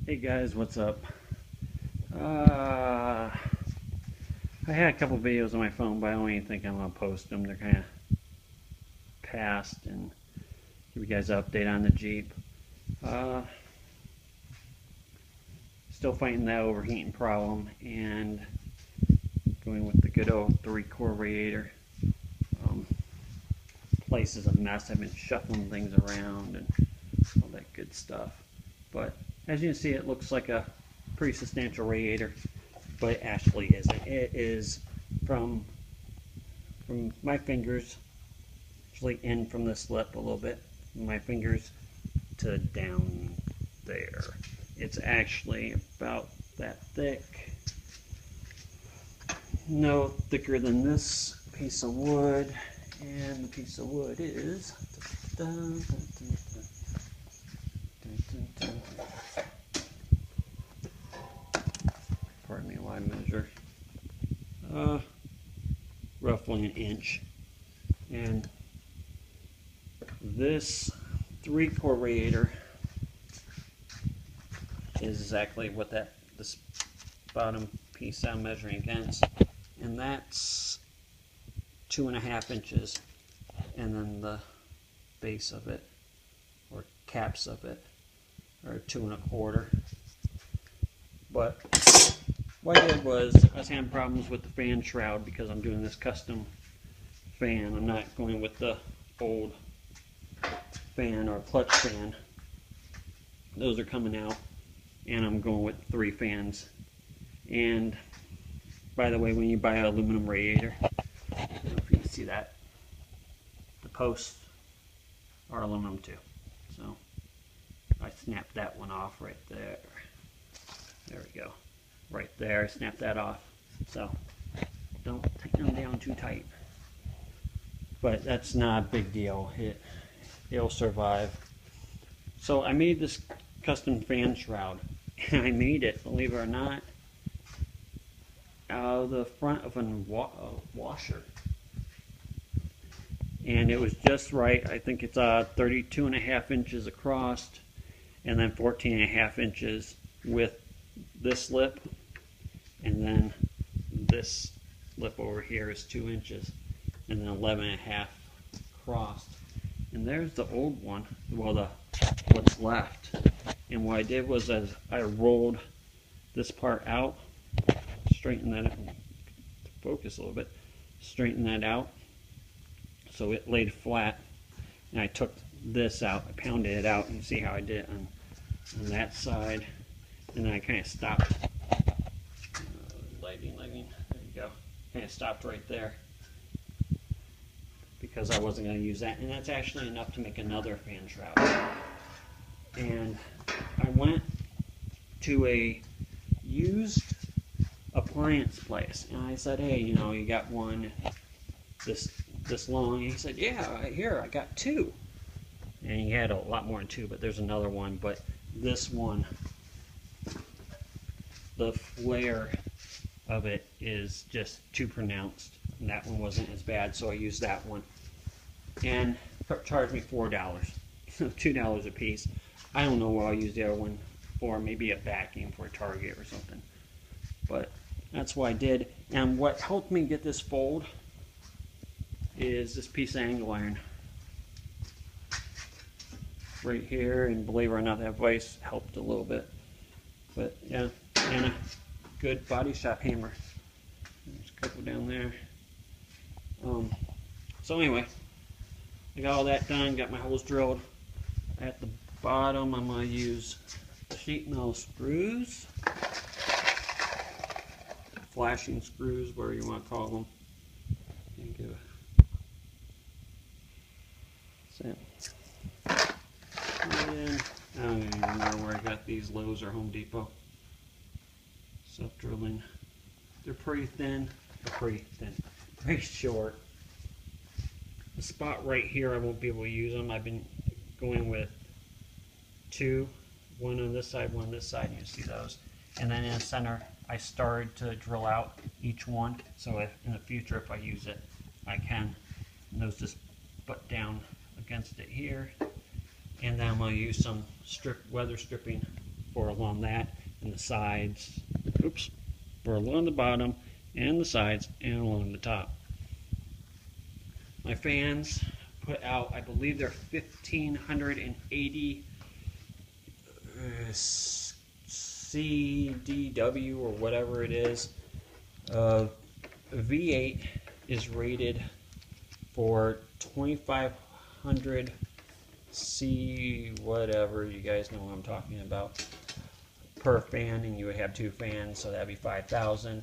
Hey guys, what's up? I had a couple videos on my phone, but I don't even think I'm gonna post them. They're kind of past, and give you guys an update on the Jeep. Uh, Still fighting that overheating problem, and going with the good old 3-core radiator. Um, Place is a mess. I've been shuffling things around and all that good stuff. But as you can see, it looks like a pretty substantial radiator, but it actually isn't. It is from my fingers, actually in from this lip a little bit, from my fingers to down there. It's actually about that thick. No thicker than this piece of wood, and the piece of wood is pardon me while I measure, roughly an inch. And this 3-core radiator is exactly what this bottom piece I'm measuring against, and that's 2.5 inches, and then the base of it, or caps of it, are 2.25. But what I did was, I was having problems with the fan shroud because I'm doing this custom fan. I'm not going with the old fan or clutch fan. Those are coming out, and I'm going with 3 fans. And by the way, when you buy an aluminum radiator, I don't know if you can see that, the posts are aluminum too. So I snapped that one off right there. There we go. Right there, snap that off. So don't tighten them down too tight. But that's not a big deal. It'll survive. So I made this custom fan shroud, and I made it, believe it or not, out of the front of a washer. And it was just right. I think it's 32.5 inches across, and then 14.5 inches with this lip, and then this lip over here is 2 inches, and then 11.5 across. And there's the old one, well, what's left. And what I did was, as I rolled this part out, straighten that up, focus a little bit, straighten that out so it laid flat, and I took this out, I pounded it out, and see how I did it on that side, and then I kind of stopped, lighting, there you go, kind of stopped right there, because I wasn't going to use that, and that's actually enough to make another fan shroud. And I went to a used appliance place, and I said, hey, you got one this long? And he said, yeah, here, I got 2. And he had a lot more than 2, but there's another one. But this one, the flare of it is just too pronounced, and that one wasn't as bad, so I used that one. And charged me $4, $2 a piece. I don't know what I'll use the other one for, maybe a vacuum for a Target or something. But that's what I did. And what helped me get this fold is this piece of angle iron right here, and believe it or not, that vise helped a little bit. But yeah, and a good body shop hammer. There's a couple down there. So anyway, I got all that done, got my holes drilled. At the bottom, I'm going to use sheet metal screws, flashing screws, whatever you want to call them. And I don't even remember where I got these, Lowe's or Home Depot. Self-drilling. They're pretty thin, pretty short. The spot right here, I won't be able to use them. I've been going with 2, one on this side, one on this side. You see those. And then in the center, I started to drill out each one, so if in the future, if I use it, I can. And those just butt down against it here. And then I'm going to use some weather stripping for along that and the sides. Oops, for along the bottom and the sides and along the top. My fans put out, I believe they're 1580 CDW or whatever it is. V8 is rated for 2500 C whatever, you guys know what I'm talking about, per fan, and you would have 2 fans, so that'd be 5,000.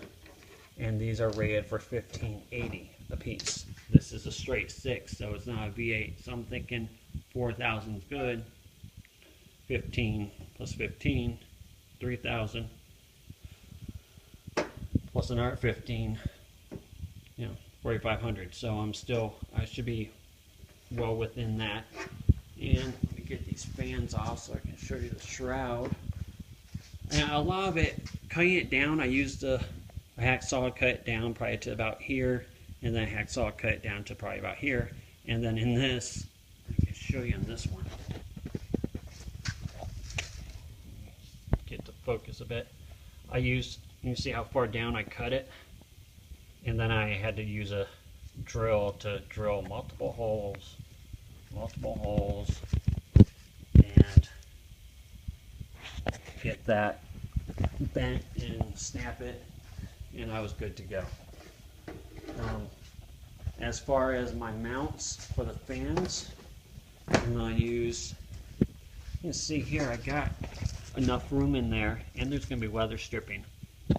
And these are rated for 1580 a piece. This is a straight 6, so it's not a V8. So I'm thinking 4,000 is good. 15 plus 15, 3,000. Plus another 15, 4,500. So I should be well within that. And let me get these fans off so I can show you the shroud. And a lot of it, cutting it down, I used a hacksaw, cut it down probably to about here, and then a hacksaw cut it down to probably about here. And then in this, I can show you in this one. Get to focus a bit. You see how far down I cut it? And then I had to use a drill to drill multiple holes, and get that bent and snap it, and I was good to go. As far as my mounts for the fans, I'm going to use, you can see here I got enough room in there, and there's going to be weather stripping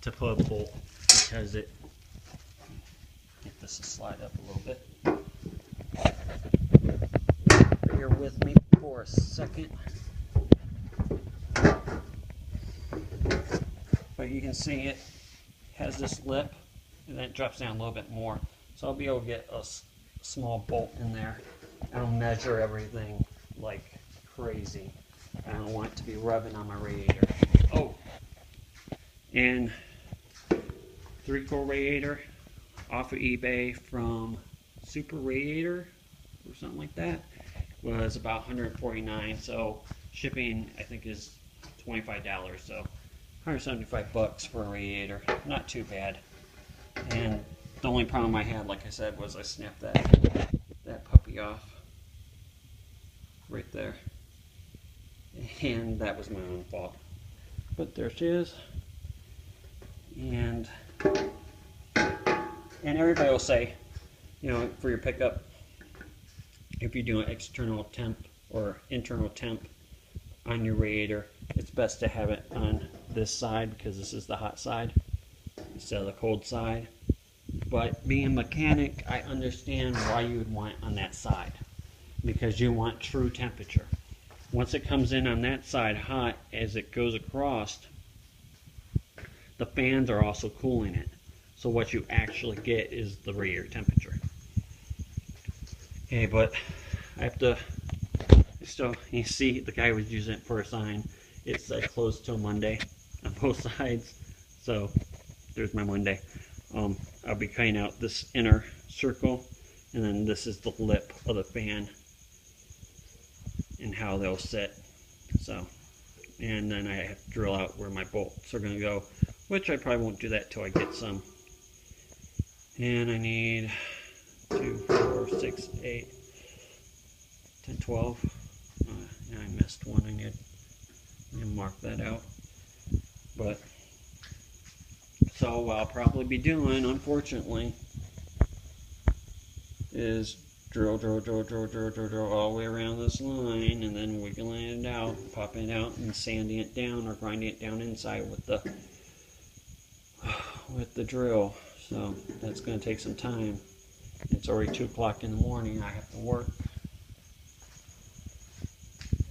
to put a bolt, because it, get this to slide up a little bit. Bear with me for a second. But you can see it has this lip, and then it drops down a little bit more. So I'll be able to get a small bolt in there. I don't measure everything like crazy. I don't want it to be rubbing on my radiator. Oh, and 3-core radiator off of eBay from Super Radiator or something like that was about $149. So shipping I think is $25. So $175 for a radiator. Not too bad. And the only problem I had, like I said, was I snapped that puppy off right there. And that was my own fault. But there she is. And everybody will say, for your pickup, if you're doing external temp or internal temp on your radiator, it's best to have it on this side, because this is the hot side instead of the cold side. But being a mechanic, I understand why you would want it on that side, because you want true temperature. Once it comes in on that side hot, as it goes across, the fans are also cooling it. So what you actually get is the radiator temperature. Okay, but I have to still, you see the guy was using it for a sign. It said closed till Monday on both sides. So there's my Monday. I'll be cutting out this inner circle, and then this is the lip of the fan and how they'll sit. So, and then I have to drill out where my bolts are going to go, which I probably won't do that till I get some. And I need 2, 4, 6, 8, 10, 12. And I missed one. I need to mark that out. But so what I'll probably be doing, unfortunately, is drill all the way around this line, and then wiggling it out, popping it out, and sanding it down or grinding it down inside with the drill. So that's going to take some time. It's already 2 o'clock in the morning. I have to work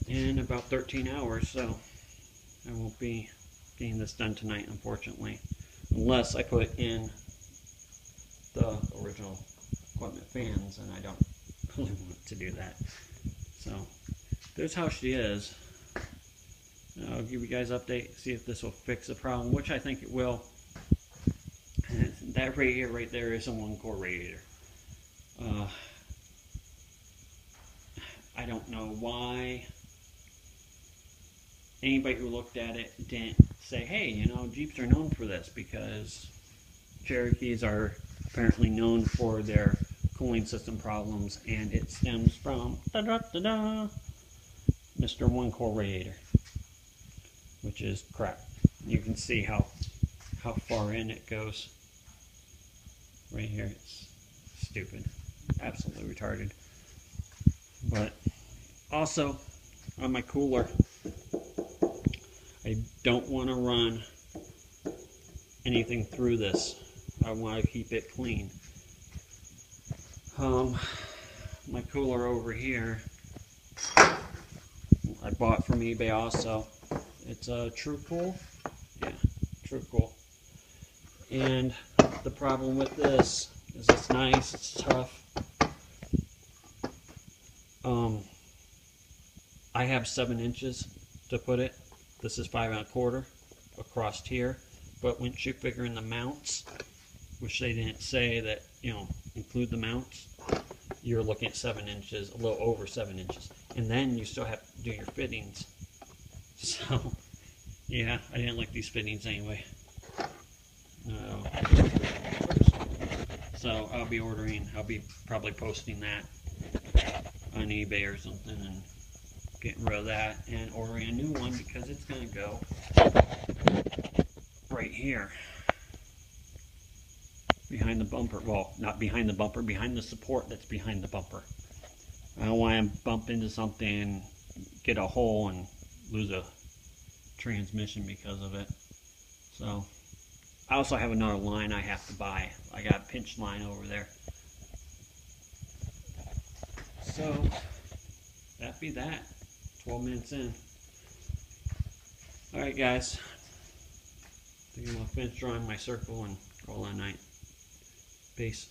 in about 13 hours, so I won't be getting this done tonight, unfortunately, unless I put in the original equipment fans, and I don't really want to do that. So there's how she is. I'll give you guys an update, see if this will fix the problem, which I think it will. That radiator right there is a 1-core radiator. I don't know why anybody who looked at it didn't say, hey, you know, Jeeps are known for this, because Cherokees are apparently known for their cooling system problems, and it stems from Mr. One Core radiator, which is crap. You can see how far in it goes. Right here, it's stupid, absolutely retarded. But also on my cooler, I don't want to run anything through this. I want to keep it clean. My cooler over here, I bought from eBay also. It's a TrueCool. Yeah, TrueCool. And the problem with this is it's nice, it's tough. I have 7 inches to put it. This is 5 1/4 across here. But once you figure in the mounts, which they didn't say that, you know, include the mounts, you're looking at 7 inches, a little over 7 inches. And then you still have to do your fittings. So, yeah, I didn't like these fittings anyway. So I'll be probably posting that on eBay or something and getting rid of that and ordering a new one, because it's going to go right here behind the bumper. Well, not behind the bumper, behind the support that's behind the bumper. I don't want to bump into something, get a hole, and lose a transmission because of it. So I also have another line I have to buy. I got a pinch line over there. So that'd be that. 12 minutes in. Alright guys, I think I'm going to finish drawing my circle and call that night. Peace.